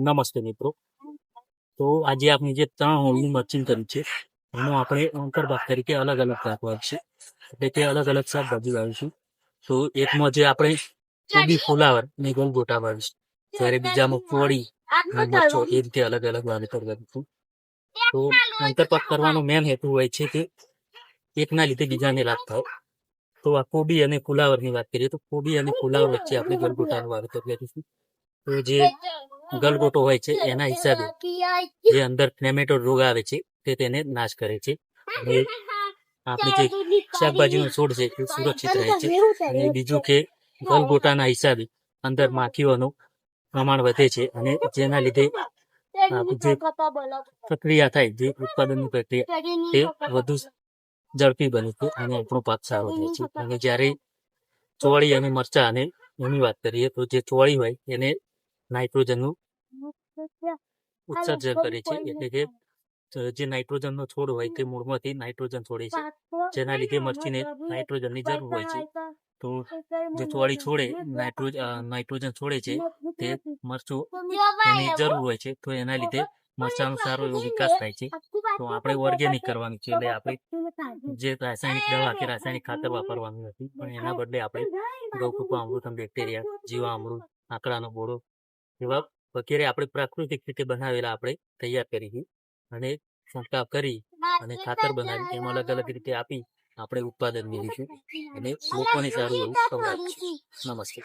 નમસ્તે મિત્રો. તો આજે આપણે જે 3 હોળનું મર્ચિંગ કર્યું છે એનો આપણે અંતર્ભાગ તરીકે અલગ અલગ રાખવા છે, એટલે કે અલગ અલગ શાકભાજી વાવીશું. તો એકમાં જે આપણે કોબી ફુલાવર ને ગલગોટા વાવીશું, ત્યારે બીજામાં કોળી અને મરચો, એ રીતે અલગ અલગ વાવેતર કરીશું. તો અંતર્ભાગ કરવાનો મેન હેતુ હોય છે કે એકના લીધે બીજાને લાભ થાય. તો આ કોબી અને ફુલાવરની વાત કરીએ તો કોબી અને ફુલાવર વચ્ચે આપણે ગલગોટાનું વાવેતર કરીશું. તો જે ગલગોટો હોય છે એના હિસાબે જે અંદર નેમેટોડ રોગ આવે છે તે તેને નાશ કરે છે, અને આપણે જે શાકભાજીનો છોડ છે એ સુરક્ષિત રહે છે. અને બીજું કે ગલગોટાના હિસાબે અંદર માખીઓનું પ્રમાણ વધે છે, અને જેના લીધે જે પ્રક્રિયા થાય, જે ઉત્પાદનની પ્રક્રિયા, તે વધુ ઝડપી બને છે અને આપણો પાક સારો થાય છે. અને જ્યારે ચોળી અને મરચા અને એની વાત કરીએ તો જે ચોળી હોય એને નાઇટ્રોજનનું ઉત્સર્જન કરે છે, એટલે કે જે નાઇટ્રોજનનો છોડ હોય તે મૂળમાંથી નાઇટ્રોજન છોડે છે, જેના લીધે મરચીને નાઇટ્રોજનની જરૂર હોય છે. તો જે ચોળી છોડે નાઇટ્રોજન છોડે છે તે મરચું એની જરૂર હોય છે, તો એના લીધે મરચાનો સારો એવો વિકાસ થાય છે. તો આપણે ઓર્ગેનિક કરવાનું છે, એટલે આપણે જે રાસાયણિક દવા કે રાસાયણિક ખાતર વાપરવાનું નથી, પણ એના બદલે આપણે ગૌકૃપા અમૃતમ બેક્ટેરિયા, જીવામૃત, આંકડાનો બોળો એવા વગેરે આપણે પ્રાકૃતિક રીતે બનાવેલા આપણે તૈયાર કરીશું, અને છંટકાવ કરી અને ખાતર બનાવી એમાં અલગ અલગ રીતે આપી આપણે ઉત્પાદન મેળવીશું અને લોકોને સારું એવું ખવડાવીશું. નમસ્તે.